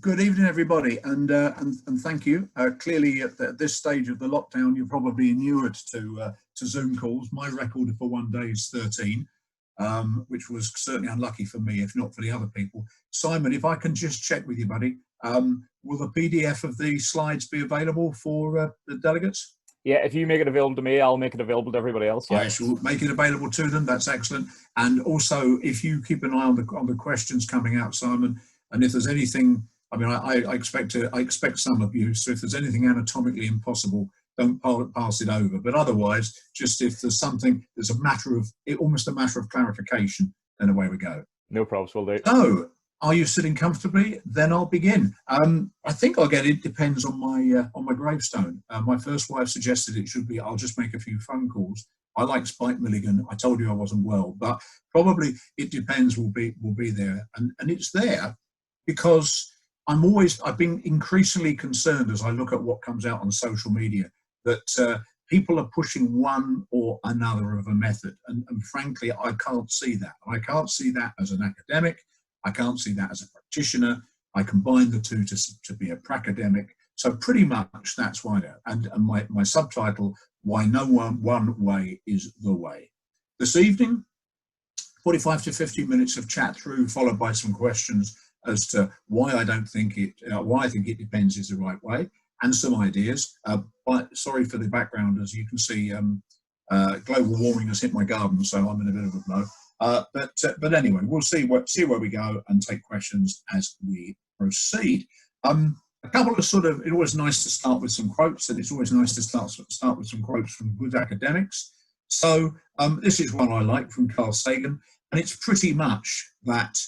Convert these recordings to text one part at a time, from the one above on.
Good evening, everybody, and thank you. Clearly, at this stage of the lockdown, you're probably inured to Zoom calls. My record for one day is 13, which was certainly unlucky for me, if not for the other people. Simon, if I can just check with you, buddy, will the PDF of the slides be available for the delegates? Yeah, if you make it available to me, I'll make it available to everybody else. Yeah. I shall make it available to them. That's excellent. And also, if you keep an eye on the questions coming out, Simon, and if there's anything, I mean, I expect some of you. So if there's anything anatomically impossible, don't pass it over. But otherwise, just if there's something, there's almost a matter of clarification, then away we go. No problems, will do. So, are you sitting comfortably? Then I'll begin. I think it depends on my gravestone. My first wife suggested it should be, I'll just make a few phone calls. I like Spike Milligan. I told you I wasn't well, but probably it depends will be there. And it's there because I've been increasingly concerned as I look at what comes out on social media that people are pushing one or another of a method. And frankly, I can't see that. I can't see that as an academic. I can't see that as a practitioner. I combine the two to be a pracademic. So pretty much that's why. And my subtitle, Why No One Way is the Way. This evening, 45 to 50 minutes of chat through, followed by some questions as to why I think it depends is the right way, and some ideas. But sorry for the background, as you can see, global warming has hit my garden, so I'm in a bit of a blow. But anyway, we'll see where we go and take questions as we proceed. A couple of it's always nice to start with some quotes, and it's always nice to start with some quotes from good academics. So this is one I like from Carl Sagan, and it's pretty much that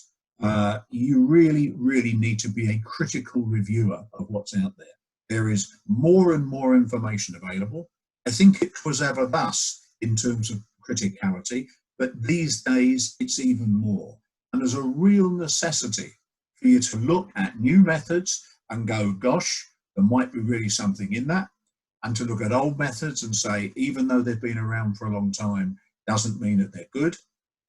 you really, really need to be a critical reviewer of what's out there. There is more and more information available. I think it was ever thus in terms of criticality, but these days it's even more. And there's a real necessity for you to look at new methods and go, gosh, there might be really something in that. And to look at old methods and say, even though they've been around for a long time, doesn't mean that they're good.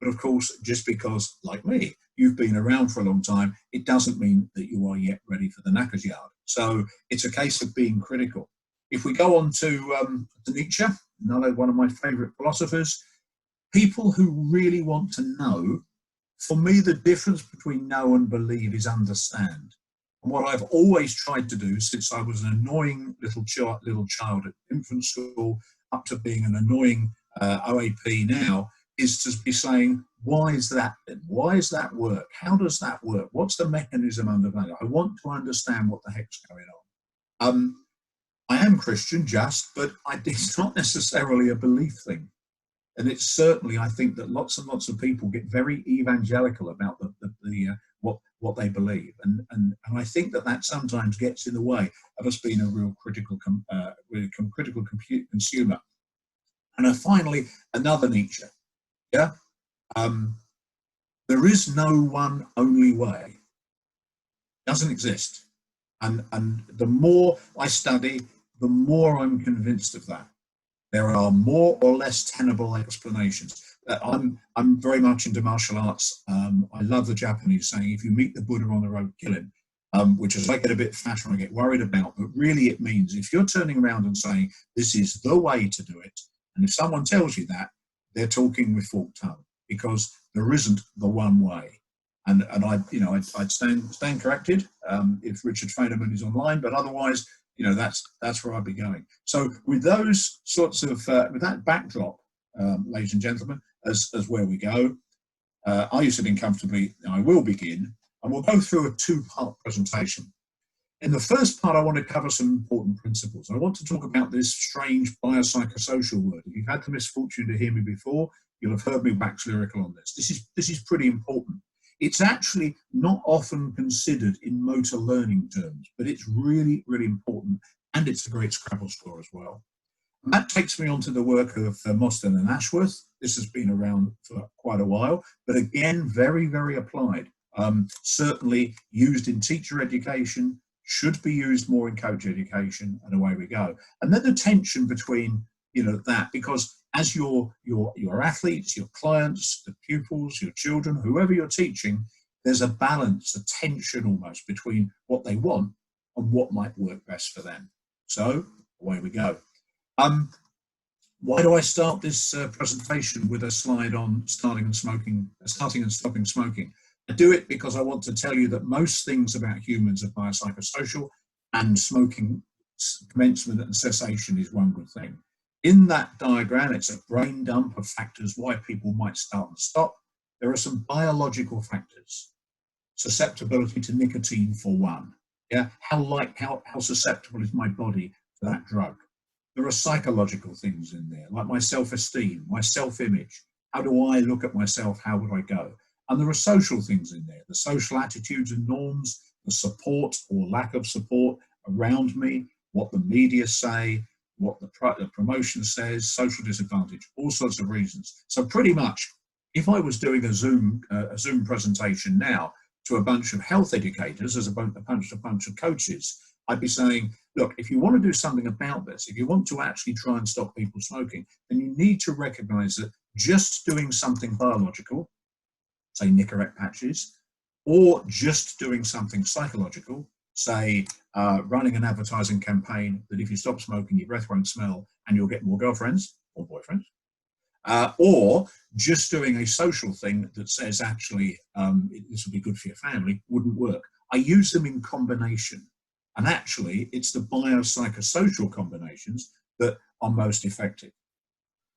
But of course, just because, like me, you've been around for a long time, it doesn't mean that you are yet ready for the knacker's yard. So it's a case of being critical. If we go on to Nietzsche, another one of my favorite philosophers, people who really want to know, for me, the difference between know and believe is understand. And what I've always tried to do since I was an annoying little child at infant school up to being an annoying OAP now, is to be saying, why is that? Why does that work? How does that work? What's the mechanism underneath it? I want to understand what the heck's going on. I am Christian, but it's not necessarily a belief thing. And it's certainly, I think that lots and lots of people get very evangelical about what they believe. And I think that sometimes gets in the way of us being a real critical consumer. And finally, another Nietzsche. Yeah, there is no one only way. Doesn't exist. And the more I study, the more I'm convinced of that. There are more or less tenable explanations. I'm very much into martial arts. I love the Japanese saying, if you meet the Buddha on the road, kill him, which is I get a bit fatter and I get worried about. But really it means if you're turning around and saying, this is the way to do it, and if someone tells you that, they're talking with forked tongue, because there isn't the one way. And I'd stand corrected if Richard Feynman is online, but otherwise, that's where I'd be going. So with those sorts of, with that backdrop, ladies and gentlemen, as where we go, are you sitting comfortably? I will begin, and we'll go through a two-part presentation. In the first part, I want to cover some important principles. I want to talk about this strange biopsychosocial word. If you've had the misfortune to hear me before, you'll have heard me wax lyrical on this. This is pretty important. It's actually not often considered in motor learning terms, but it's really, really important, and it's a great Scrabble score as well. And that takes me on to the work of Mostyn and Ashworth. This has been around for quite a while, but again, very, very applied. Certainly used in teacher education, should be used more in coach education, and away we go. And then the tension between, that, because as your athletes, your clients, the pupils, your children, whoever you're teaching, there's a balance, a tension almost between what they want and what might work best for them. So away we go. Why do I start this presentation with a slide on starting and stopping smoking? I do it because I want to tell you that most things about humans are biopsychosocial, and smoking commencement and cessation is one good thing. In that diagram, it's a brain dump of factors why people might start and stop. There are some biological factors. Susceptibility to nicotine, for one. Yeah, how susceptible is my body to that drug? There are psychological things in there, like my self-esteem, my self-image. How do I look at myself? How would I go? And there are social things in there, the social attitudes and norms, the support or lack of support around me, what the media say, what the promotion says, social disadvantage, all sorts of reasons. So pretty much, if I was doing a Zoom presentation now to a bunch of health educators, as a bunch of coaches, I'd be saying, look, if you want to do something about this, if you want to actually try and stop people smoking, then you need to recognize that just doing something biological, say Nicorette patches, or just doing something psychological, say running an advertising campaign that if you stop smoking, your breath won't smell and you'll get more girlfriends or boyfriends, or just doing a social thing that says actually this will be good for your family, wouldn't work. I use them in combination, and actually it's the biopsychosocial combinations that are most effective.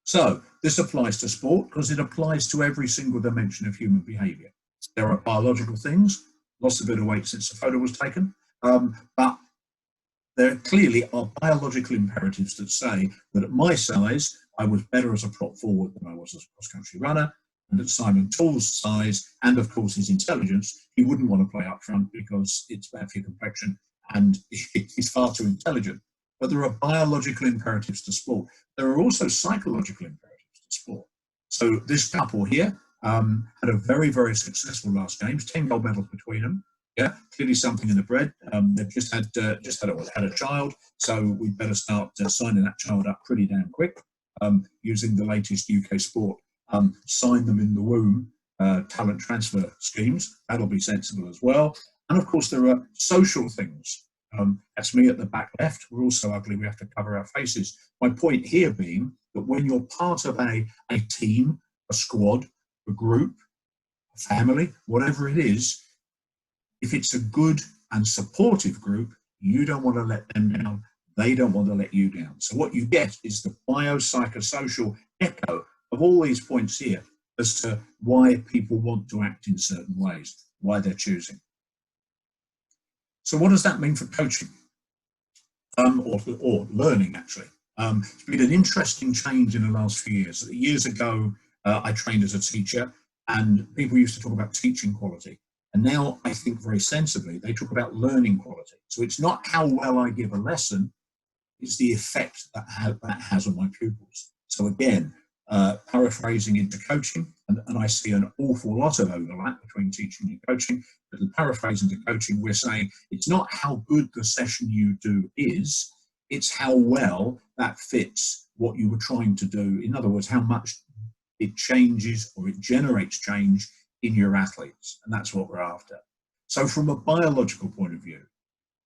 So this applies to sport because it applies to every single dimension of human behavior. There are biological things, lost a bit of weight since the photo was taken, but there clearly are biological imperatives that say that at my size, I was better as a prop forward than I was as a cross-country runner, and at Simon Toole's size, and of course his intelligence, he wouldn't want to play up front because it's bad for your complexion and he's far too intelligent. But there are biological imperatives to sport. There are also psychological imperatives to sport. So this couple here had a very, very successful last games, 10 gold medals between them. Yeah, clearly something in the bread. They've just had a child, so we'd better start signing that child up pretty damn quick using the latest UK sport. Sign them in the womb talent transfer schemes. That'll be sensible as well. And of course, there are social things. That's me at the back left. We're all so ugly we have to cover our faces. My point here being that when you're part of a team, a squad, a group, a family, whatever it is, if it's a good and supportive group, you don't want to let them down. They don't want to let you down. So what you get is the biopsychosocial echo of all these points here as to why people want to act in certain ways, why they're choosing. So what does that mean for coaching or learning, actually? It's been an interesting change in the last few years. Years ago, I trained as a teacher, and people used to talk about teaching quality. And now I think very sensibly, they talk about learning quality. So it's not how well I give a lesson, it's the effect that has on my pupils. So again, paraphrasing into coaching, and I see an awful lot of overlap between teaching and coaching, but in paraphrasing to coaching, we're saying it's not how good the session you do is, it's how well that fits what you were trying to do. In other words, how much it changes or it generates change in your athletes, and that's what we're after. So from a biological point of view,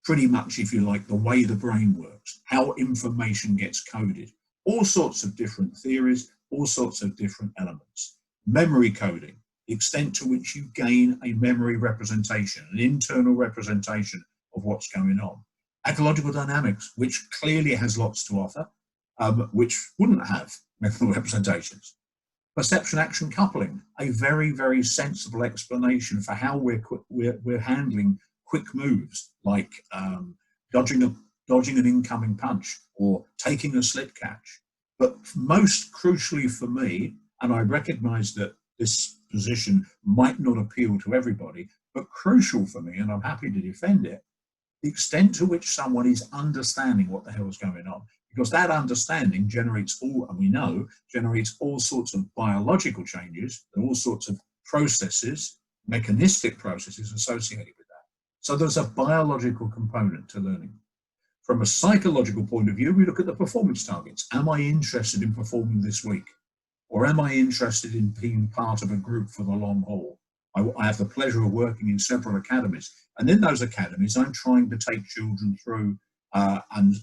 pretty much, if you like, the way the brain works, how information gets coded, all sorts of different theories, all sorts of different elements. Memory coding, the extent to which you gain a memory representation, an internal representation of what's going on. Ecological dynamics, which clearly has lots to offer, which wouldn't have mental representations. Perception action coupling, a very, very sensible explanation for how we're handling quick moves like dodging an incoming punch or taking a slip catch. But most crucially for me, and I recognize that this position might not appeal to everybody, but crucial for me, and I'm happy to defend it, the extent to which someone is understanding what the hell is going on. Because that understanding generates generates all sorts of biological changes and all sorts of processes, mechanistic processes associated with that. So there's a biological component to learning. From a psychological point of view, we look at the performance targets. Am I interested in performing this week? Or am I interested in being part of a group for the long haul? I have the pleasure of working in several academies. And in those academies, I'm trying to take children through and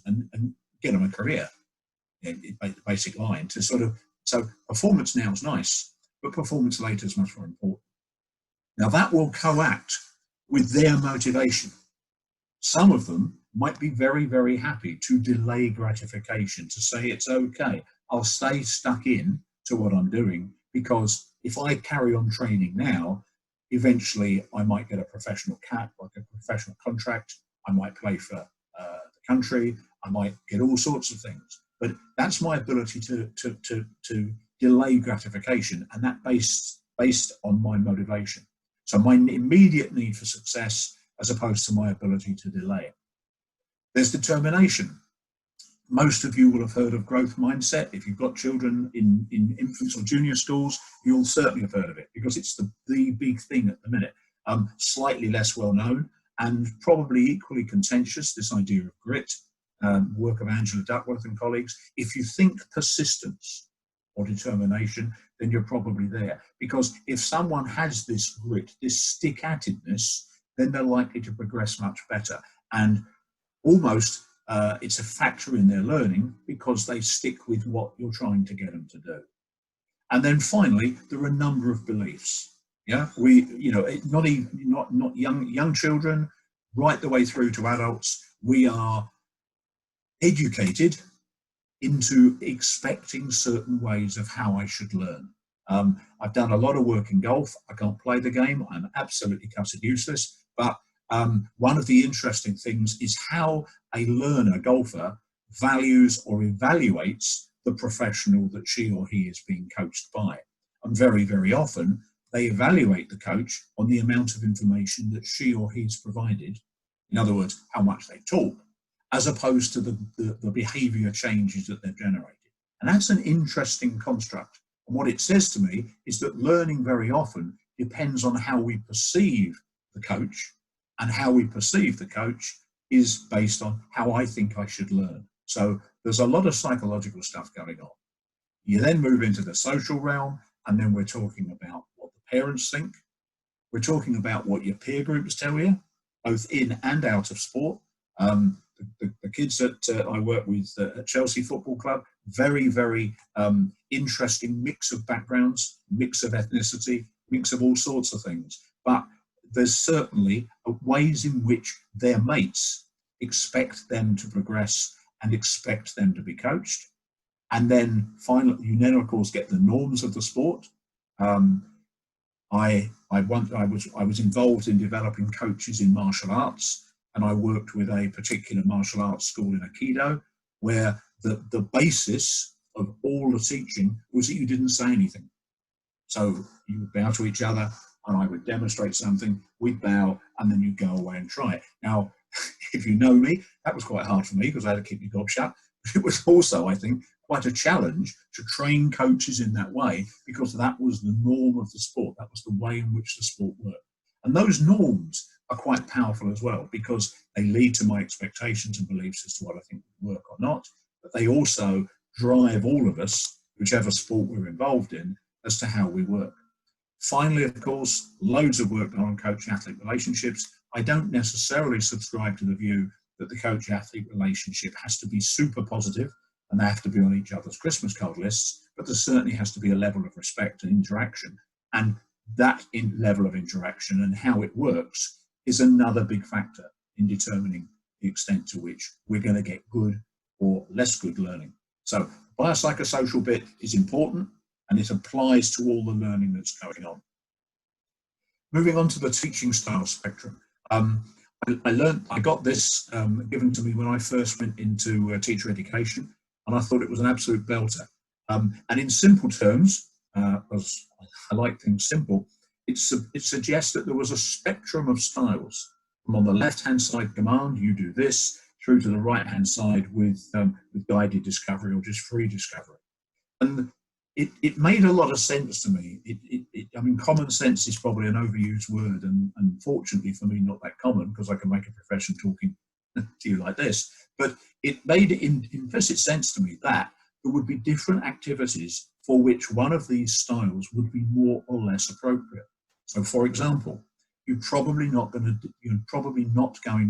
get them a career, the basic line, to sort of, so performance now is nice, but performance later is much more important. Now that will co-act with their motivation. Some of them might be very, very happy to delay gratification, to say it's okay, I'll stay stuck in to what I'm doing, because if I carry on training now, eventually I might get a professional cap, like a professional contract, I might play for the country, I might get all sorts of things. But that's my ability to delay gratification, and that based on my motivation. So my immediate need for success as opposed to my ability to delay it. There's determination. Most of you will have heard of growth mindset. If you've got children in infants or junior schools, you'll certainly have heard of it, because it's the big thing at the minute. Slightly less well known and probably equally contentious, this idea of grit, work of Angela Duckworth and colleagues. If you think persistence or determination, then you're probably there. Because if someone has this grit, this stick-at-itness, then they're likely to progress much better. And almost it's a factor in their learning, because they stick with what you're trying to get them to do. And then finally, there are a number of beliefs. Yeah, not young children, right the way through to adults, we are educated into expecting certain ways of how I should learn. I've done a lot of work in golf. I can't play the game. I'm absolutely cussed useless. But one of the interesting things is how a learner, golfer, values or evaluates the professional that she or he is being coached by. And very, very often, they evaluate the coach on the amount of information that she or he's provided. In other words, how much they talk, as opposed to the behavior changes that they've generated. And that's an interesting construct. And what it says to me is that learning very often depends on how we perceive the coach, and how we perceive the coach is based on how I think I should learn. So there's a lot of psychological stuff going on. You then move into the social realm, and then we're talking about what the parents think. We're talking about what your peer groups tell you, both in and out of sport. The kids that I work with at Chelsea Football Club, very, very interesting mix of backgrounds, mix of ethnicity, mix of all sorts of things. But there's certainly ways in which their mates expect them to progress and expect them to be coached. And then finally, you then of course get the norms of the sport. I was involved in developing coaches in martial arts, and I worked with a particular martial arts school in Aikido, where the basis of all the teaching was that you didn't say anything. So you would bow to each other, and I would demonstrate something, we'd bow, and then you'd go away and try it. Now, if you know me, that was quite hard for me, because I had to keep my gob shut. But it was also, I think, quite a challenge to train coaches in that way, because that was the norm of the sport. That was the way in which the sport worked. And those norms are quite powerful as well, because they lead to my expectations and beliefs as to what I think would work or not. But they also drive all of us, whichever sport we're involved in, as to how we work. Finally, of course, loads of work on coach-athlete relationships. I don't necessarily subscribe to the view that the coach-athlete relationship has to be super positive and they have to be on each other's Christmas card lists, but there certainly has to be a level of respect and interaction. And that level of interaction and how it works is another big factor in determining the extent to which we're going to get good or less good learning. So the biopsychosocial bit is important, and it applies to all the learning that's going on. Moving on to the teaching style spectrum. I got this given to me when I first went into teacher education, and I thought it was an absolute belter. And in simple terms, because I like things simple, it suggests that there was a spectrum of styles. From on the left-hand side command, you do this, through to the right-hand side with guided discovery or just free discovery. And it made a lot of sense to me. I mean, common sense is probably an overused word, and fortunately for me, not that common, because I can make a profession talking to you like this. But it made implicit sense to me that there would be different activities for which one of these styles would be more or less appropriate. So, for example, you're probably not going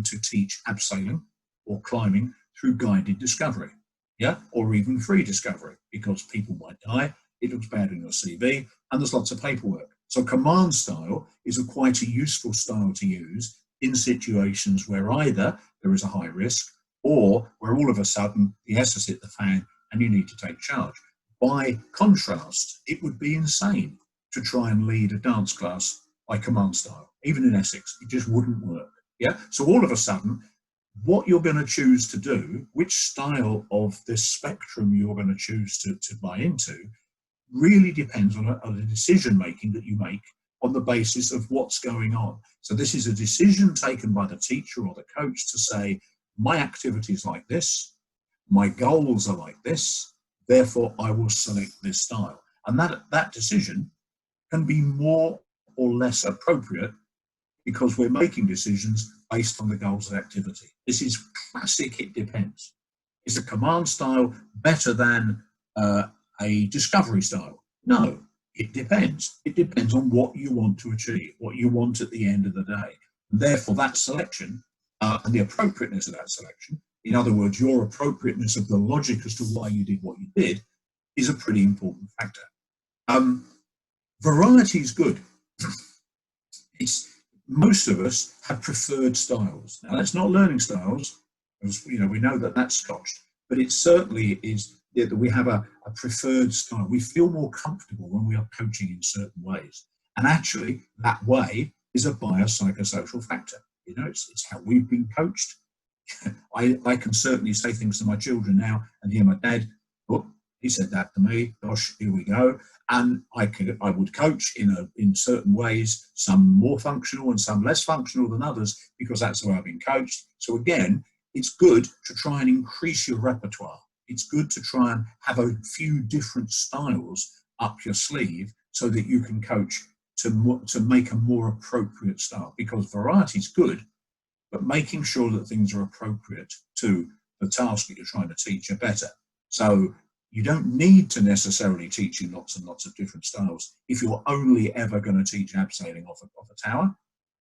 to teach abseiling or climbing through guided discovery, yeah, or even free discovery, because people might die, it looks bad in your CV, and there's lots of paperwork. So command style is quite a useful style to use in situations where either there is a high risk or where all of a sudden the S has hit the fan and you need to take charge. By contrast, it would be insane to try and lead a dance class by command style. Even in Essex, it just wouldn't work. Yeah. So all of a sudden, what you're going to choose to do, which style of this spectrum you're going to choose to buy into, really depends on a decision making that you make on the basis of what's going on. So this is a decision taken by the teacher or the coach to say, my activity is like this, my goals are like this, therefore I will select this style. And that decision can be more or less appropriate because we're making decisions based on the goals of activity. This is classic, it depends. Is a command style better than a discovery style? No, it depends. It depends on what you want to achieve, what you want at the end of the day. And therefore, that selection and the appropriateness of that selection, in other words, your appropriateness of the logic as to why you did what you did, is a pretty important factor. Variety is good. Most of us have preferred styles. Now, that's not learning styles, as we know that that's scotched, but it certainly is that we have a preferred style. We feel more comfortable when we are coaching in certain ways. And actually, that way is a biopsychosocial factor. It's how we've been coached. I can certainly say things to my children now and hear my dad, oh, he said that to me, gosh, here we go. And I would coach in certain ways, some more functional and some less functional than others, because that's the way I've been coached. So again, it's good to try and increase your repertoire. It's good to try and have a few different styles up your sleeve so that you can coach to make a more appropriate style, because variety is good, but making sure that things are appropriate to the task that you're trying to teach are better. So you don't need to necessarily teach you lots and lots of different styles if you're only ever going to teach abseiling off a tower,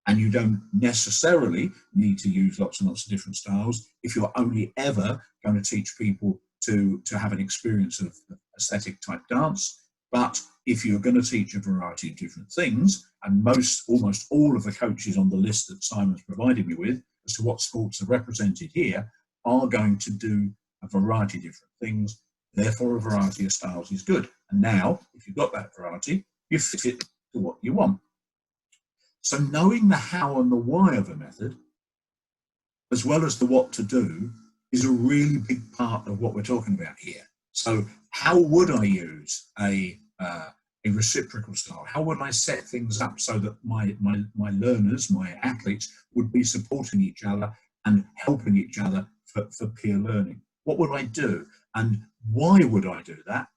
and you don't necessarily need to use lots and lots of different styles if you're only ever going to teach people to have an experience of aesthetic type dance. But if you're going to teach a variety of different things, and almost all of the coaches on the list that Simon's provided me with as to what sports are represented here are going to do a variety of different things. Therefore, a variety of styles is good. And now, if you've got that variety, you fit it to what you want. So knowing the how and the why of a method, as well as the what to do, is a really big part of what we're talking about here. So how would I use a reciprocal style? How would I set things up so that my learners, my athletes, would be supporting each other and helping each other for peer learning? What would I do? And why would I do that,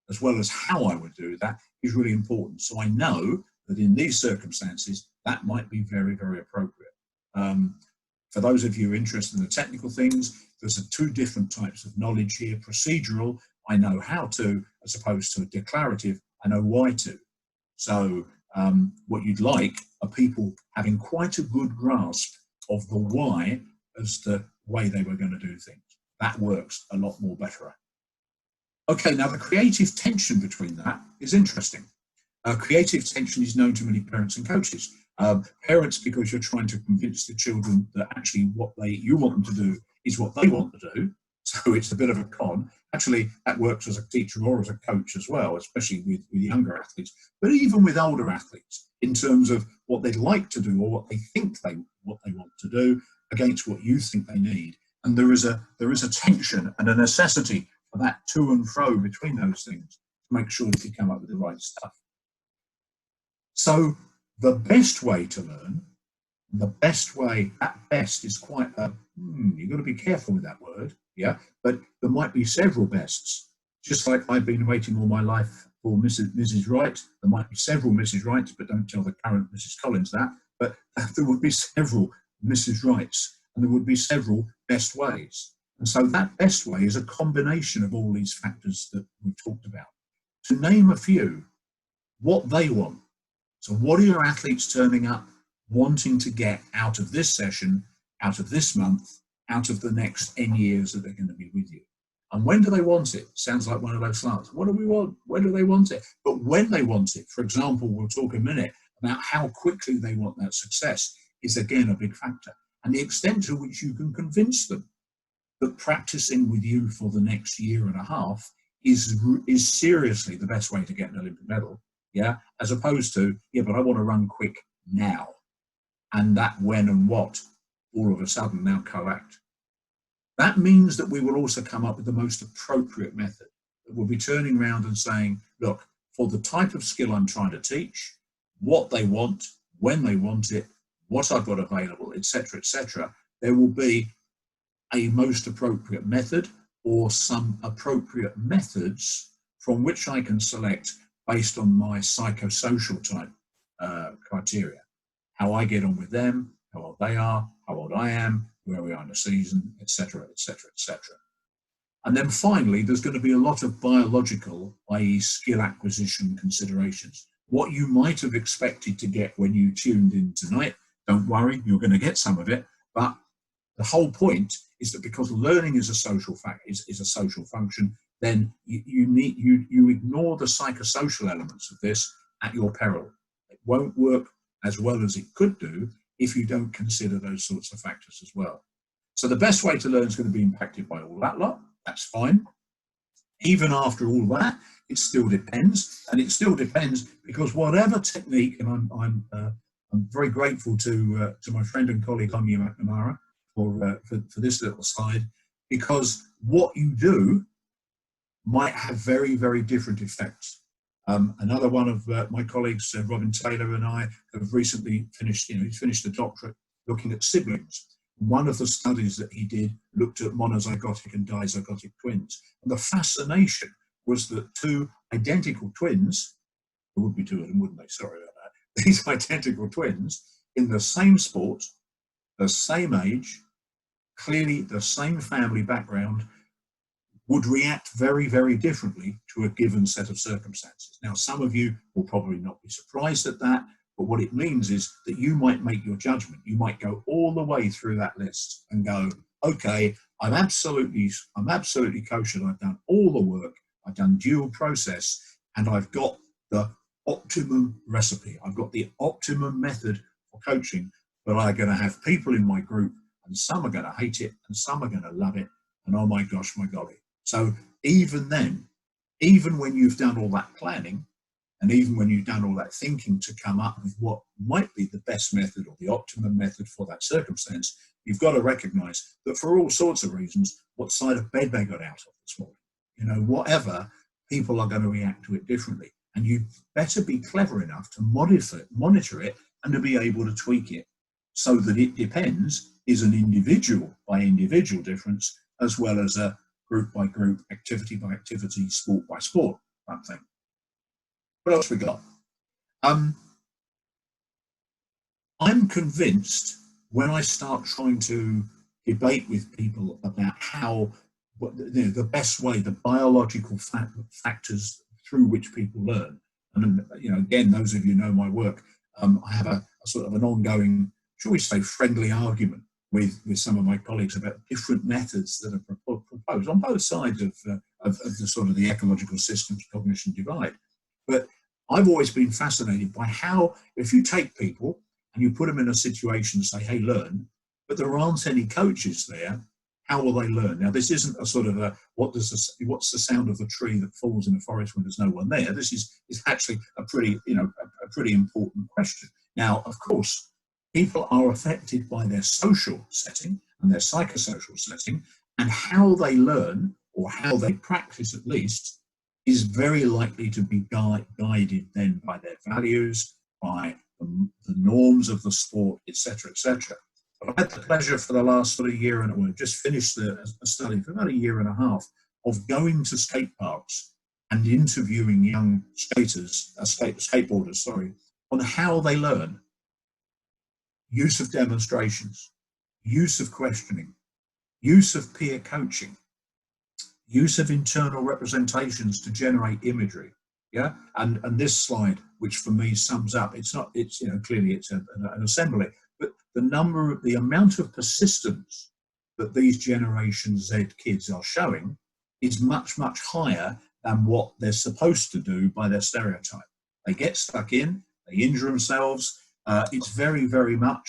as well as how I would do that, is really important. So I know that in these circumstances, that might be very, very appropriate. For those of you interested in the technical things, there's two different types of knowledge here. Procedural, I know how to, as opposed to declarative, I know why to. So what you'd like are people having quite a good grasp of the why as the way they were going to do things. That works a lot more better. Okay, now the creative tension between that is interesting. Creative tension is known to many parents and coaches. Parents, because you're trying to convince the children that actually what you want them to do is what they want to do. So it's a bit of a con. Actually, that works as a teacher or as a coach as well, especially with younger athletes, but even with older athletes, in terms of what they'd like to do or what they think what they want to do against what you think they need. And there is a tension and a necessity for that to and fro between those things to make sure that you come up with the right stuff. So the best way to learn, the best way at best is quite you've got to be careful with that word, yeah, but there might be several bests. Just like I've been waiting all my life for Mrs. Wright, there might be several Mrs. Wrights, but don't tell the current Mrs. Collins that, but there would be several Mrs. Wrights, and there would be several best ways. And so that best way is a combination of all these factors that we've talked about. To name a few, what they want. So what are your athletes turning up wanting to get out of this session, out of this month, out of the next N years that they're going to be with you? And when do they want it? Sounds like one of those slides. What do we want? When do they want it? But when they want it, for example, we'll talk in a minute about how quickly they want that success is again a big factor. And the extent to which you can convince them that practicing with you for the next year and a half is seriously the best way to get an Olympic medal, yeah, as opposed to, yeah, but I want to run quick now. And that when and what all of a sudden now co-act. That means that we will also come up with the most appropriate method. We'll be turning around and saying, look, for the type of skill I'm trying to teach, what they want, when they want it, what I've got available, etc., there will be a most appropriate method or some appropriate methods from which I can select based on my psychosocial type criteria. How I get on with them, how old they are, how old I am, where we are in the season, etc. And then finally, there's going to be a lot of biological, i.e. skill acquisition considerations. What you might have expected to get when you tuned in tonight, don't worry, you're going to get some of it, but the whole point is that because learning is a social is a social function, then you ignore the psychosocial elements of this at your peril. It won't work as well as it could do if you don't consider those sorts of factors as well. So the best way to learn is going to be impacted by all that lot. That's fine. Even after all that, it still depends, and it still depends because whatever technique, and I'm very grateful to my friend and colleague Anya McNamara for this little slide, because what you do might have very, very different effects. Another one of my colleagues, Robin Taylor, and I have recently finished, he's finished a doctorate looking at siblings. One of the studies that he did looked at monozygotic and dizygotic twins. And the fascination was that two identical twins, there would be two of them, wouldn't they? Sorry about that. These identical twins in the same sport, the same age, clearly the same family background, would react very, very differently to a given set of circumstances. Now, some of you will probably not be surprised at that, but what it means is that you might make your judgment. You might go all the way through that list and go, okay, I'm absolutely kosher. I've done all the work. I've done dual process, and I've got the optimum recipe. I've got the optimum method for coaching, but I'm going to have people in my group, and some are going to hate it, and some are going to love it, and oh my gosh, my golly. So even then, even when you've done all that planning, and even when you've done all that thinking to come up with what might be the best method or the optimum method for that circumstance, you've got to recognize that for all sorts of reasons, what side of bed they got out of this morning, whatever, people are going to react to it differently. And you better be clever enough to monitor it and to be able to tweak it so that it depends is an individual by individual difference as well as a group by group, activity by activity, sport by sport type thing. What else we got? I'm convinced when I start trying to debate with people about how the best way, the biological factors through which people learn. And again, those of you know my work. I have a sort of an ongoing, shall we say, friendly argument with some of my colleagues about different methods that are proposed on both sides of the sort of the ecological systems cognition divide. But I've always been fascinated by how, if you take people and you put them in a situation and say, hey, learn, but there aren't any coaches there, how will they learn? Now, this isn't a sort of a, what's the sound of the tree that falls in a forest when there's no one there? This is actually a pretty, a pretty important question. Now, of course, people are affected by their social setting and their psychosocial setting, and how they learn, or how they practice at least, is very likely to be guided then by their values, by the norms of the sport, etc., etc. I've had the pleasure for the last sort of year, and we've just finished a study for about a year and a half of going to skate parks and interviewing young skateboarders, on how they learn. Use of demonstrations, use of questioning, use of peer coaching, use of internal representations to generate imagery, Yeah, and this slide, which for me sums up, it's not, it's, you know, clearly it's an assembly, but the amount of persistence that these Generation Z kids are showing is much, much higher than what they're supposed to do by their stereotype. They get stuck in, they injure themselves. It's very, very much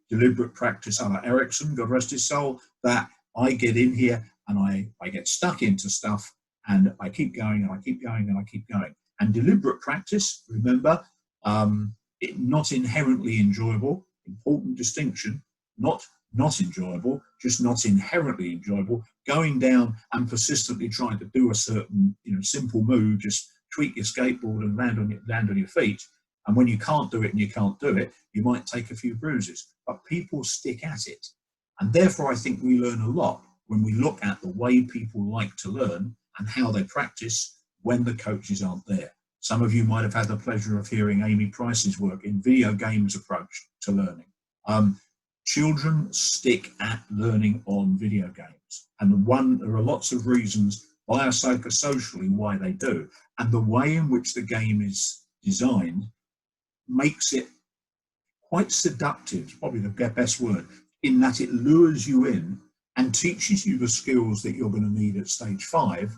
deliberate practice, a la Erickson, God rest his soul, that I get in here and I get stuck into stuff, and I keep going and I keep going and I keep going. And deliberate practice, remember, not inherently enjoyable, important distinction, not enjoyable, just not inherently enjoyable. Going down and persistently trying to do a certain, you know, simple move, just tweak your skateboard and land on your feet. And when you can't do it and you can't do it, you might take a few bruises, but people stick at it. And therefore, I think we learn a lot when we look at the way people like to learn and how they practice when the coaches aren't there. Some of you might have had the pleasure of hearing Amy Price's work in video games approach to learning. Children stick at learning on video games. And there are lots of reasons biopsychosocially why they do. And the way in which the game is designed makes it quite seductive, probably the best word, in that it lures you in and teaches you the skills that you're going to need at stage 5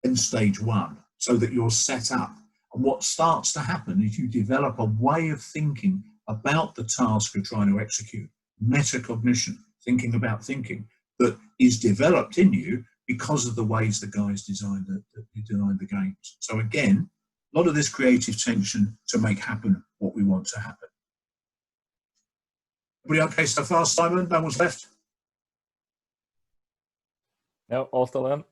and stage 1, so that you're set up. And what starts to happen is you develop a way of thinking about the task you're trying to execute, metacognition, thinking about thinking, that is developed in you because of the ways the guys designed the games. So again, a lot of this creative tension to make happen what we want to happen. Everybody okay so far, Simon? No one's left? No, all still in.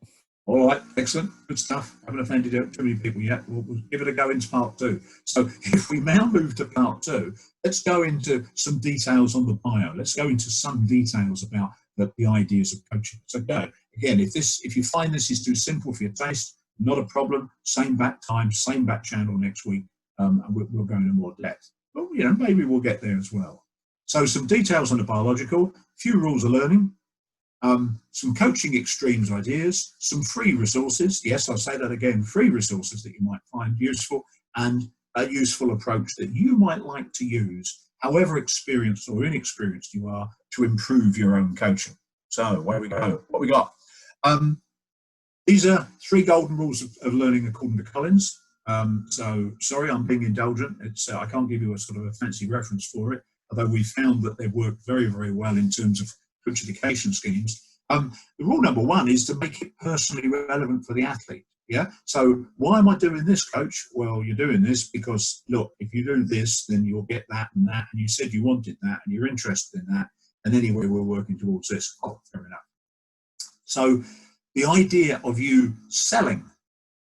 All right, excellent, good stuff. Haven't offended too many people yet. We'll give it a go into part 2. So if we now move to part 2, let's go into some details on the bio. Let's go into some details about the ideas of coaching. So again, if you find this is too simple for your taste, not a problem. Same back time, same back channel next week, and we'll go into more depth. But you know, maybe we'll get there as well. So some details on the biological, few rules of learning. Some coaching extremes ideas, some free resources. Yes, I'll say that again, free resources that you might find useful, and a useful approach that you might like to use, however experienced or inexperienced you are, to improve your own coaching. So where we go, what we got? These are 3 golden rules of learning according to Collins. So sorry, I'm being indulgent. I can't give you a sort of a fancy reference for it, although we found that they work very, very well in terms of coach education schemes. The rule number 1 is to make it personally relevant for the athlete. Yeah. So why am I doing this, coach? Well, you're doing this because, look, if you do this, then you'll get that and that. And you said you wanted that and you're interested in that. And anyway, we're working towards this. Oh, fair enough. So the idea of you selling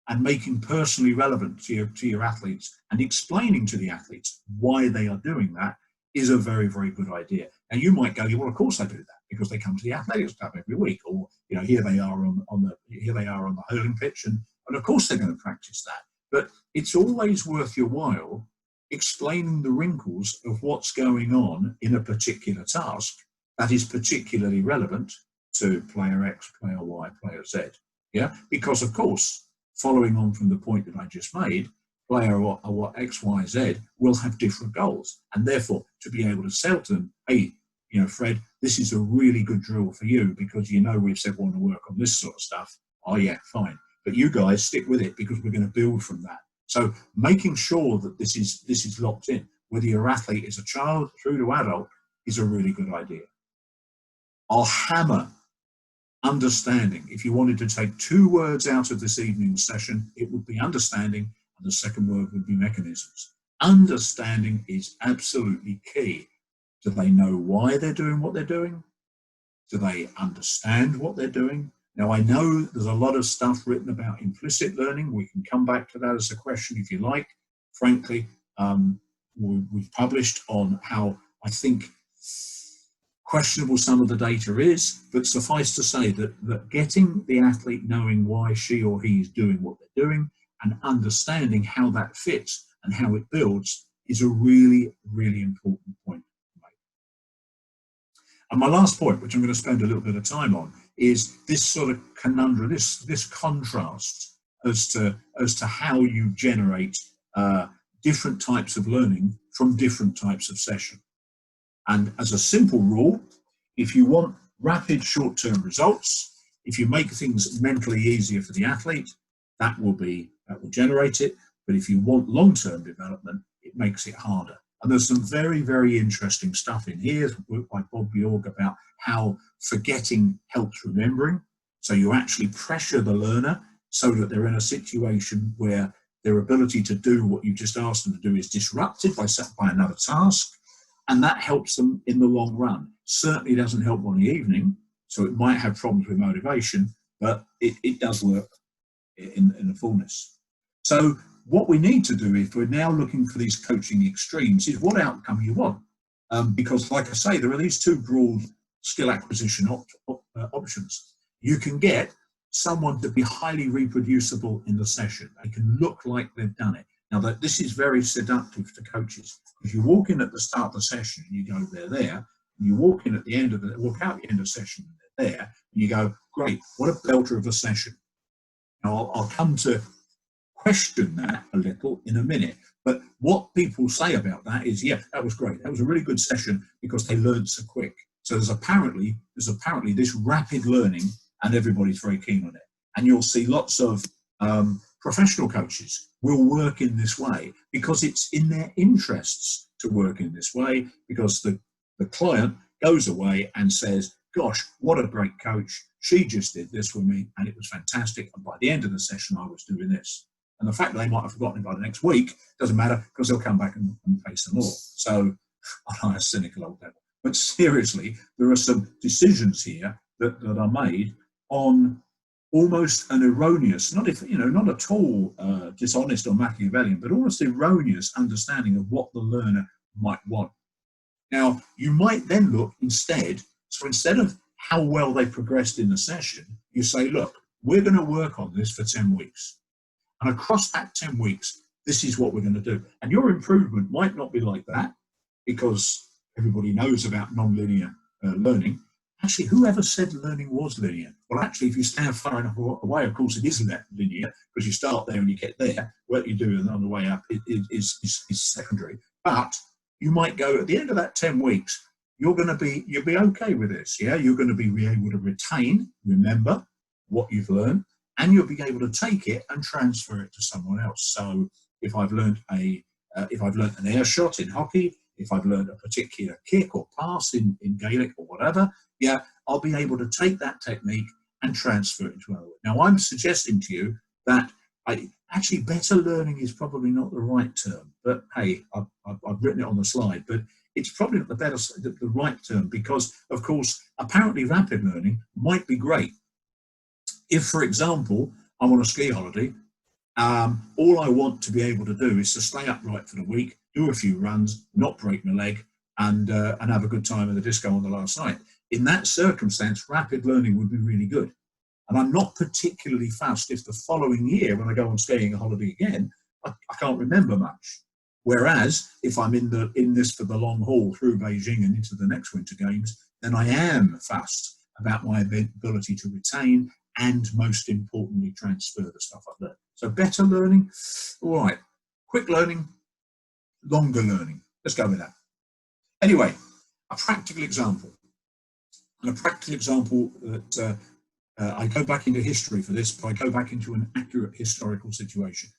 and making personally relevant to your athletes and explaining to the athletes why they are doing that is a very, very good idea. And you might go, well, of course I do that because they come to the athletics club every week, or you know, here they are on the hurling pitch, and of course they're going to practice that. But it's always worth your while explaining the wrinkles of what's going on in a particular task that is particularly relevant to player X, player Y, player Z. Yeah, because of course, following on from the point that I just made, player or X, Y, Z will have different goals, and therefore to be able to sell to them, hey, you know, Fred, this is a really good drill for you because you know we've said we want to work on this sort of stuff. Oh yeah, fine, but you guys stick with it because we're going to build from that. So making sure that this is locked in, whether your athlete is a child through to adult, is a really good idea. I'll hammer understanding. If you wanted to take 2 words out of this evening's session, it would be understanding, and the second word would be mechanisms. Understanding is absolutely key. Do they know why they're doing what they're doing? Do they understand what they're doing? Now, I know there's a lot of stuff written about implicit learning. We can come back to that as a question if you like. Frankly, we've published on how I think questionable some of the data is, but suffice to say that getting the athlete knowing why she or he is doing what they're doing and understanding how that fits and how it builds is a really, really important point to make. And my last point, which I'm going to spend a little bit of time on, is this sort of conundrum, this contrast as to how you generate different types of learning from different types of session. And as a simple rule, if you want rapid short-term results, if you make things mentally easier for the athlete, that will generate it. But if you want long-term development, it makes it harder. And there's some very, very interesting stuff in here by Bob Bjork about how forgetting helps remembering. So you actually pressure the learner so that they're in a situation where their ability to do what you just asked them to do is disrupted by another task, and that helps them in the long run. Certainly doesn't help on the evening, so it might have problems with motivation, but it does work in the fullness. So what we need to do, if we're now looking for these coaching extremes, is what outcome you want. Because, like I say, there are these two broad skill acquisition options. You can get someone to be highly reproducible in the session. They can look like they've done it. Now, this is very seductive to coaches. If you walk in at the start of the session and you go, they're there, and you walk in at the end of walk out at the end of the session and they're there, and you go, great, what a belter of a session. Now, I'll come to question that a little in a minute. But what people say about that is, yeah, that was great. That was a really good session because they learned so quick. So there's apparently this rapid learning, and everybody's very keen on it. And you'll see lots of professional coaches will work in this way because it's in their interests to work in this way, because the client goes away and says, gosh, what a great coach. She just did this with me and it was fantastic. And by the end of the session, I was doing this. And the fact that they might have forgotten it by the next week doesn't matter, because they'll come back and face the law. So I'm a cynical old devil. But seriously, there are some decisions here that are made on almost an erroneous, not at all dishonest or Machiavellian, but almost erroneous understanding of what the learner might want. Now, you might then look instead, so instead of how well they progressed in the session, you say, look, we're going to work on this for 10 weeks. And across that 10 weeks, this is what we're going to do. And your improvement might not be like that, because everybody knows about non-linear learning. Actually, whoever said learning was linear? Well, actually, if you stand far enough away, of course, it isn't that linear, because you start there and you get there. What you do on the way up is secondary. But you might go at the end of that 10 weeks, you'll be okay with this. Yeah, you're going to be able to remember what you've learned, and you'll be able to take it and transfer it to someone else. So if I've learned an air shot in hockey, if I've learned a particular kick or pass in Gaelic or whatever, yeah, I'll be able to take that technique and transfer it to another. Now, I'm suggesting to you that actually better learning is probably not the right term, but hey, I've written it on the slide, but it's probably not the right term, because, of course, apparently rapid learning might be great. If, for example, I'm on a ski holiday, all I want to be able to do is to stay upright for the week, do a few runs, not break my leg, and have a good time at the disco on the last night. In that circumstance, rapid learning would be really good. And I'm not particularly fussed if the following year, when I go on skiing a holiday again, I can't remember much. Whereas if I'm in this for the long haul through Beijing and into the next Winter Games, then I am fussed about my ability to retain and, most importantly, transfer the stuff I've learned. So better learning, all right. Quick learning, longer learning. Let's go with that. Anyway, a practical example. And a practical example that I go back into history for this, but I go back into an accurate historical situation.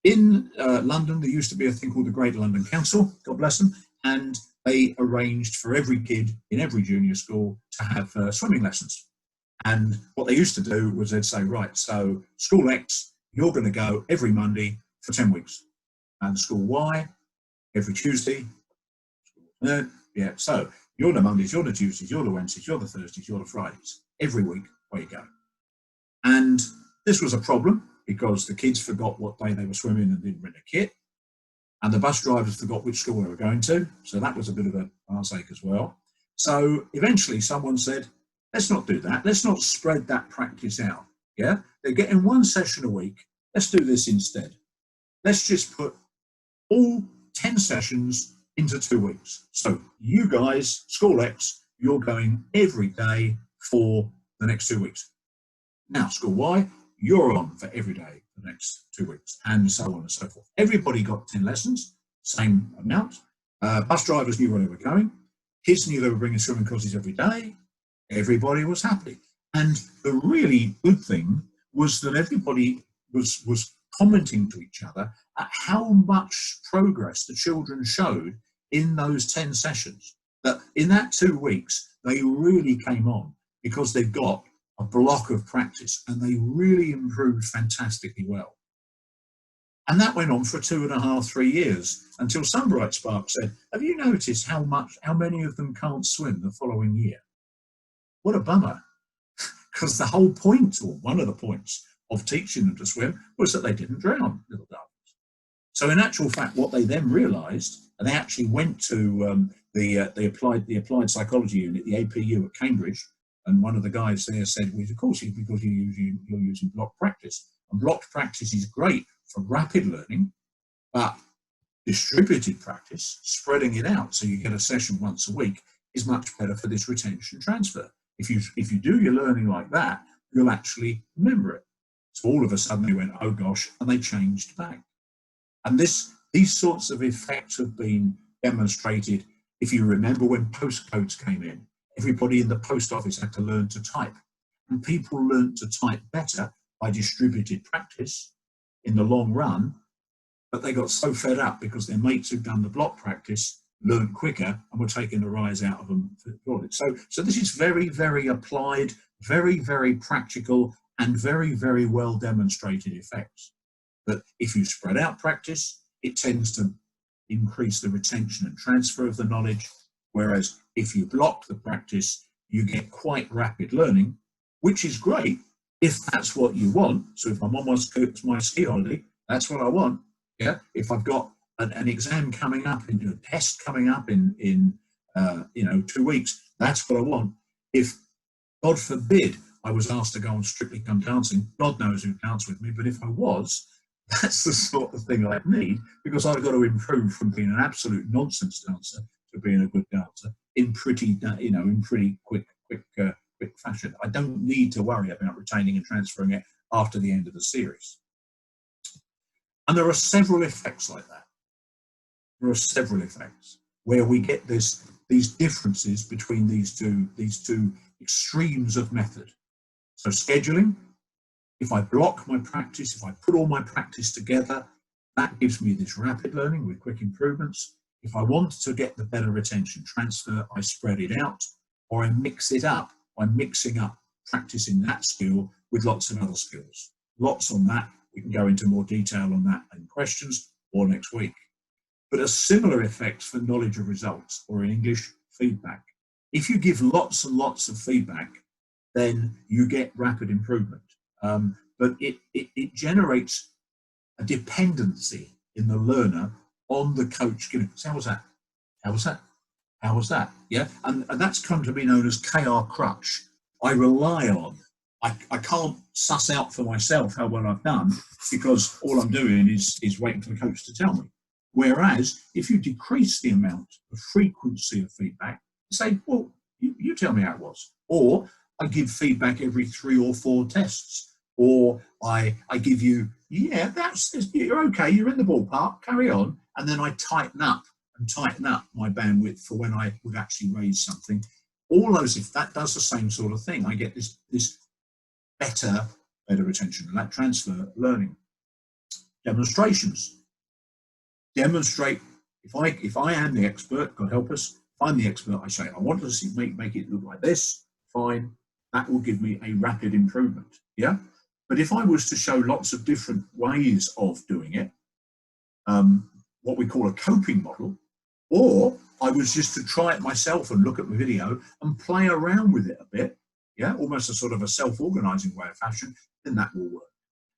In London, there used to be a thing called the Great London Council, God bless them, and they arranged for every kid in every junior school to have swimming lessons. And what they used to do was they'd say, right, so school X, you're going to go every Monday for 10 weeks. And school Y, every Tuesday. Yeah, so you're the Mondays, you're the Tuesdays, you're the Wednesdays, you're the Thursdays, you're the Fridays. Every week, away you go. And this was a problem because the kids forgot what day they were swimming and didn't bring a kit. And the bus drivers forgot which school they were going to. So that was a bit of a arseache as well. So eventually someone said, let's not do that. Let's not spread that practice out. Yeah, they're getting one session a week. Let's do this instead. Let's just put all 10 sessions into 2 weeks. So you guys, School X, you're going every day for the next 2 weeks. Now, School Y, you're on for every day for the next 2 weeks, and so on and so forth. Everybody got 10 lessons, same amount. Bus drivers knew where they were going. Kids knew they were bringing swimming courses every day. Everybody was happy. And the really good thing was that everybody was commenting to each other at how much progress the children showed in those 10 sessions. That in that 2 weeks, they really came on because they've got a block of practice and they really improved fantastically well. And that went on for 2.5, 3 years until some bright spark said, have you noticed how many of them can't swim the following year? What a bummer. Because the whole point, or one of the points of teaching them to swim, was that they didn't drown, little darlings. So in actual fact, what they then realised, and they actually went to the applied psychology unit, the APU at Cambridge, and one of the guys there said, well, of course, because you're using block practice. And blocked practice is great for rapid learning, but distributed practice, spreading it out so you get a session once a week, is much better for this retention transfer. If you do your learning like that, you'll actually remember it. So all of a sudden they went, oh gosh, and they changed back. And these sorts of effects have been demonstrated. If you remember when postcodes came in, everybody in the post office had to learn to type. And people learned to type better by distributed practice in the long run, but they got so fed up because their mates who'd done the block practice learned quicker and were taking the rise out of them. So this is very, very applied, very, very practical, and very, very well demonstrated effects. That if you spread out practice, it tends to increase the retention and transfer of the knowledge, whereas if you block the practice, you get quite rapid learning, which is great if that's what you want. So if I'm on my ski holiday, that's what I want. Yeah. If I've got an exam coming up, a test coming up in 2 weeks, that's what I want. If, God forbid, I was asked to go on Strictly Come Dancing, God knows who'd dance with me, but if I was, that's the sort of thing I'd need, because I've got to improve from being an absolute nonsense dancer to being a good dancer in pretty quick fashion. I don't need to worry about retaining and transferring it after the end of the series. And there are several effects like that. There are several effects where we get these differences between these two extremes of method. So scheduling, if I block my practice, if I put all my practice together, that gives me this rapid learning with quick improvements. If I want to get the better retention transfer, I spread it out, or I mix it up by mixing up practicing that skill with lots of other skills. Lots on that. We can go into more detail on that in questions or next week. But a similar effect for knowledge of results, or in English, feedback. If you give lots and lots of feedback, then you get rapid improvement. But it generates a dependency in the learner on the coach giving. So how was that? How was that? How was that? Yeah, and that's come to be known as KR crutch. I rely on. I can't suss out for myself how well I've done because all I'm doing is waiting for the coach to tell me. Whereas if you decrease the amount of frequency of feedback, say, well, you tell me how it was, or I give feedback every 3 or 4 tests, or I give you, yeah, you're okay, you're in the ballpark, carry on, and then I tighten up my bandwidth for when I would actually raise something. All those, if that does the same sort of thing, I get this better retention and that transfer learning. Demonstrations. Demonstrate. If I am the expert, God help us, if I'm the expert, I say, I want to make it look like this, fine, that will give me a rapid improvement. Yeah. But if I was to show lots of different ways of doing it, what we call a coping model, or I was just to try it myself and look at the video and play around with it a bit, yeah, almost a sort of a self-organizing way of fashion, then that will work.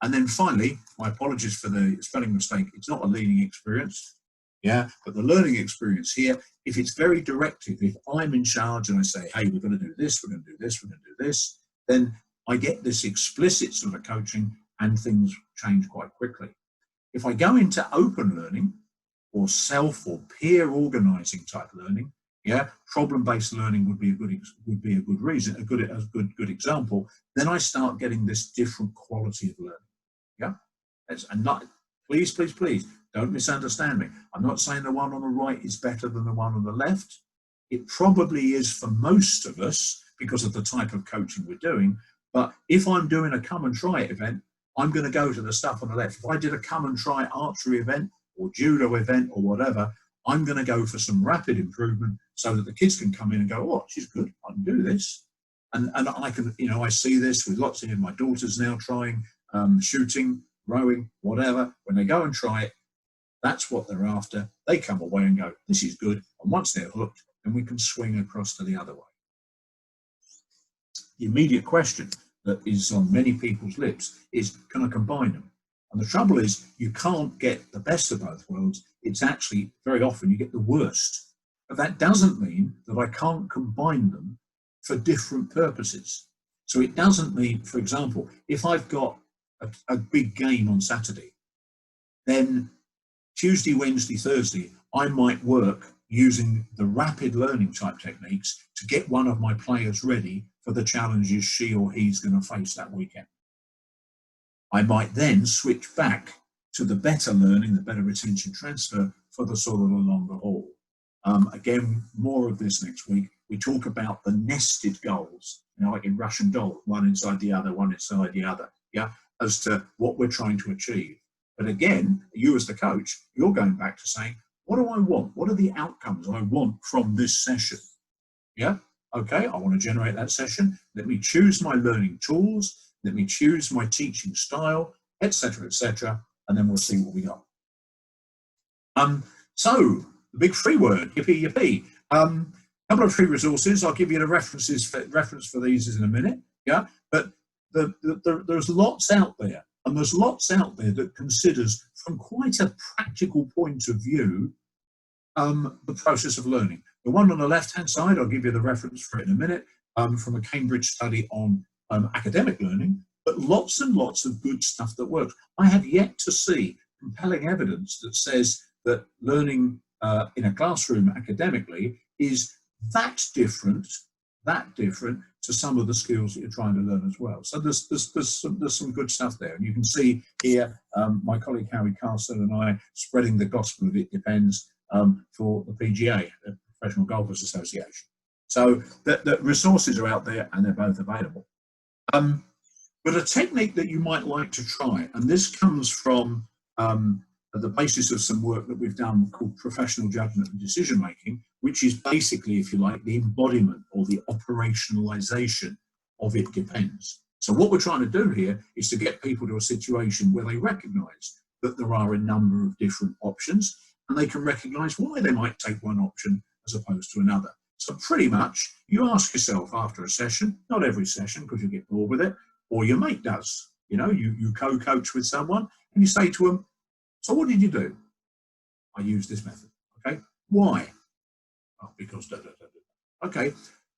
And then finally, my apologies for the spelling mistake, it's not a learning experience, yeah, but the learning experience here, if it's very directive, if I'm in charge and I say, hey, we're going to do this, we're going to do this, we're going to do this, then I get this explicit sort of coaching and things change quite quickly. If I go into open learning or self or peer organizing type learning, Yeah, problem-based learning would be a good reason, a good example. Then I start getting this different quality of learning. Yeah, and not, please, please, please don't misunderstand me. I'm not saying the one on the right is better than the one on the left. It probably is for most of us because of the type of coaching we're doing. But if I'm doing a come and try it event, I'm going to go to the stuff on the left. If I did a come and try archery event or judo event or whatever, I'm going to go for some rapid improvement so that the kids can come in and go, oh, she's good, I can do this. And I can, I see this with lots of my daughters now trying shooting, rowing, whatever. When they go and try it, that's what they're after. They come away and go, this is good. And once they're hooked, then we can swing across to the other way. The immediate question that is on many people's lips is, can I combine them? And the trouble is, you can't get the best of both worlds. It's actually, very often, you get the worst. But that doesn't mean that I can't combine them for different purposes. So it doesn't mean, for example, if I've got a big game on Saturday, then Tuesday, Wednesday, Thursday, I might work using the rapid learning type techniques to get one of my players ready for the challenges she or he's going to face that weekend. I might then switch back to the better learning, the better retention transfer for the sort of the longer haul. Again, more of this next week. We talk about the nested goals, like in Russian doll, one inside the other, one inside the other, yeah, as to what we're trying to achieve. But again, you as the coach, you're going back to saying, what do I want? What are the outcomes I want from this session? Yeah, okay, I want to generate that session. Let me choose my learning tools. Let me choose my teaching style, etc., and then we'll see what we got. So the big free word, yippee yippee. Couple of free resources. I'll give you the reference for these in a minute. Yeah, but there's lots out there, and there's lots out there that considers, from quite a practical point of view, the process of learning. The one on the left-hand side, I'll give you the reference for it in a minute, from a Cambridge study on academic learning, but lots and lots of good stuff that works. I have yet to see compelling evidence that says that learning in a classroom academically is that different to some of the skills that you're trying to learn as well. So there's some good stuff there. And you can see here my colleague Harry Castle and I spreading the gospel of it depends for the PGA, the Professional Golfers Association. So the resources are out there and they're both available. But a technique that you might like to try, and this comes from the basis of some work that we've done called professional judgment and decision making, which is basically, if you like, the embodiment or the operationalization of it depends. So what we're trying to do here is to get people to a situation where they recognize that there are a number of different options and they can recognize why they might take one option as opposed to another. So pretty much you ask yourself after a session, not every session because you get bored with it, or your mate does, you co-coach with someone and you say to them, so what did you do? I used this method. Okay. Why? Oh, because da, da, da, da. Okay.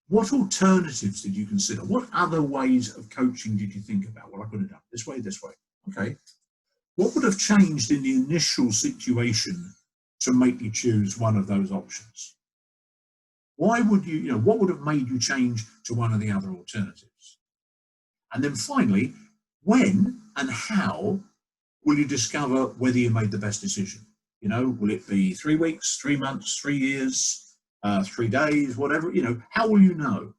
What alternatives did you consider? What other ways of coaching did you think about? Well, I could have done this way, this way. Okay. What would have changed in the initial situation to make you choose one of those options? Why would you, what would have made you change to one of the other alternatives? And then finally, when and how will you discover whether you made the best decision? Will it be 3 weeks, 3 months, 3 years, 3 days, whatever, how will you know?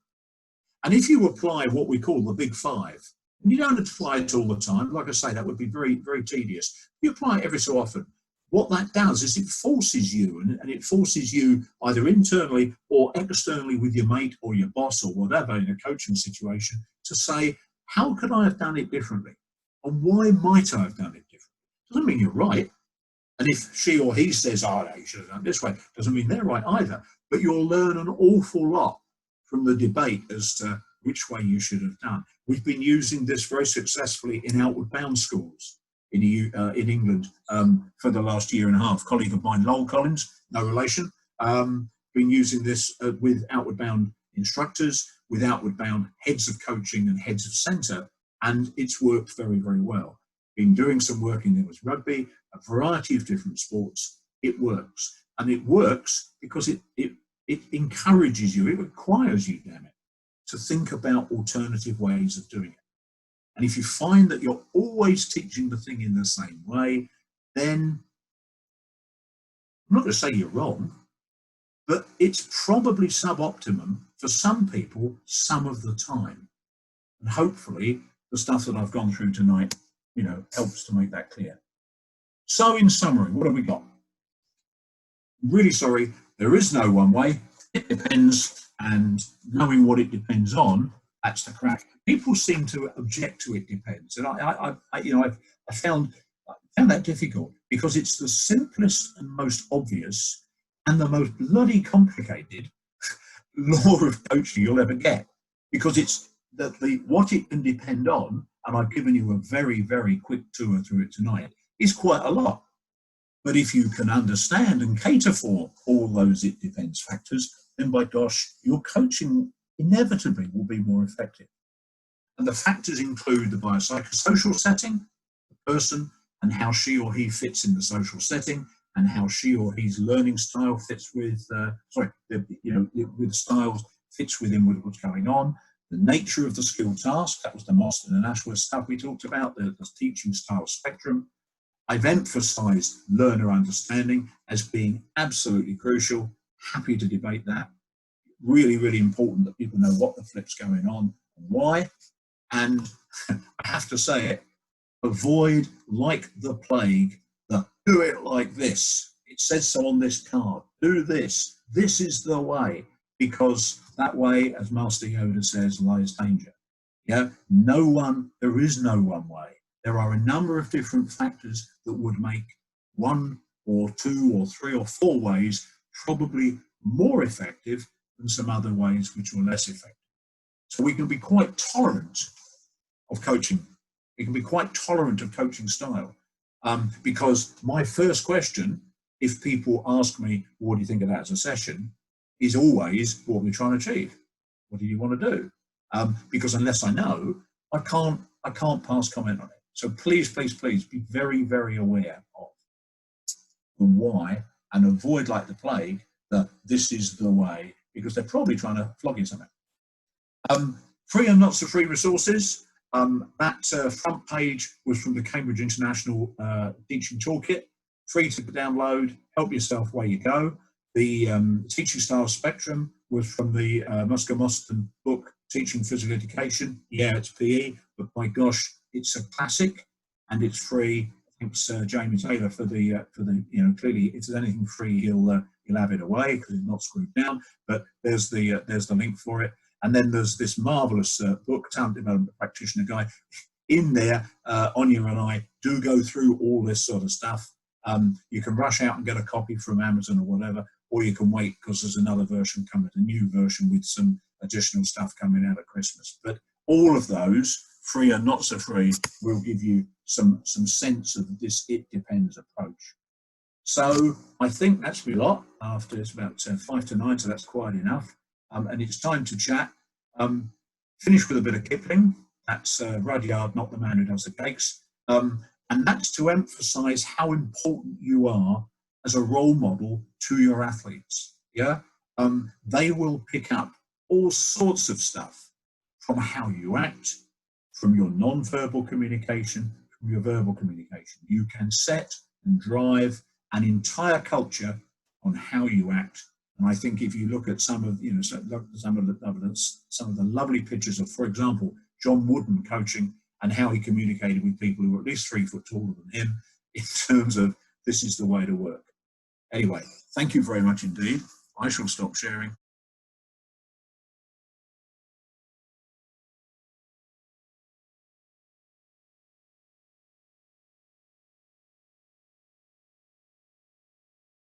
And if you apply what we call the big five, and you don't apply it all the time, like I say, that would be very, very tedious. You apply it every so often. What that does is it forces you, and it forces you either internally or externally with your mate or your boss or whatever in a coaching situation to say, how could I have done it differently? And why might I have done it differently? Doesn't mean you're right. And if she or he says, oh, no, you should have done it this way, doesn't mean they're right either. But you'll learn an awful lot from the debate as to which way you should have done. We've been using this very successfully in outward bound schools in England for the last year and a half. A colleague of mine, Lowell Collins, no relation, been using this with outward bound instructors, with outward bound heads of coaching and heads of centre, and it's worked very, very well. Been doing some work in there with rugby, a variety of different sports. It works, and it works because it it encourages you, it requires you, damn it, to think about alternative ways of doing it. And if you find that you're always teaching the thing in the same way, then I'm not going to say you're wrong, but it's probably suboptimum for some people some of the time. And hopefully the stuff that I've gone through tonight, helps to make that clear. So in summary, what have we got? Really sorry, there is no one way. It depends, and knowing what it depends on, that's the crack. People seem to object to it depends, and I found that difficult because it's the simplest and most obvious and the most bloody complicated law of coaching you'll ever get, because it's that what it can depend on, and I've given you a very, very quick tour through it tonight, is quite a lot. But if you can understand and cater for all those it depends factors, then by gosh, your coaching inevitably will be more effective. And the factors include the biopsychosocial setting, the person and how she or he fits in the social setting, and how she or his learning style fits with, with styles fits within with what's going on, the nature of the skill task, that was the Mostyn and Ashworth stuff we talked about, the teaching style spectrum. I've emphasized learner understanding as being absolutely crucial. Happy to debate that. Really, really important that people know what the flip's going on and why. And I have to say it, avoid like the plague, the do it like this. It says so on this card. Do this. This is the way. Because that way, as Master Yoda says, lies danger. Yeah, there is no one way. There are a number of different factors that would make one or two or three or four ways probably more effective than some other ways which are less effective. So we can be quite tolerant of coaching. We can be quite tolerant of coaching style. Because my first question, if people ask me, what do you think of that as a session, is always, what are we trying to achieve? What do you want to do? Because unless I know, I can't pass comment on it. So please, please, please be very, very aware of the why and avoid like the plague that this is the way, because they're probably trying to flog you something. Free and not so free resources. That front page was from the Cambridge International Teaching Toolkit, free to download, help yourself where you go. The teaching style spectrum was from the Mostyn book, Teaching Physical Education. Yeah, it's PE, but by gosh, it's a classic and it's free. Thanks, Jamie Taylor, for the clearly if there's anything free, he'll have it away because it's not screwed down. But there's the link for it. And then there's this marvelous book, Talent Development Practitioner Guide. In there, Anya and I do go through all this sort of stuff. You can rush out and get a copy from Amazon or whatever, or you can wait because there's another version coming, a new version with some additional stuff coming out at Christmas. But all of those, free and not so free, will give you some sense of this it depends approach. So I think that's me lot. After it's about 5 to 9, so that's quite enough. And it's time to chat. Finish with a bit of Kipling. That's Rudyard, not the man who does the cakes. And that's to emphasize how important you are as a role model to your athletes. Yeah, they will pick up all sorts of stuff from how you act, from your non-verbal communication, from your verbal communication. You can set and drive an entire culture on how you act. And I think if you look at some of the lovely pictures of, for example, John Wooden coaching and how he communicated with people who were at least 3 foot taller than him, in terms of this is the way to work. Anyway, thank you very much indeed. I shall stop sharing.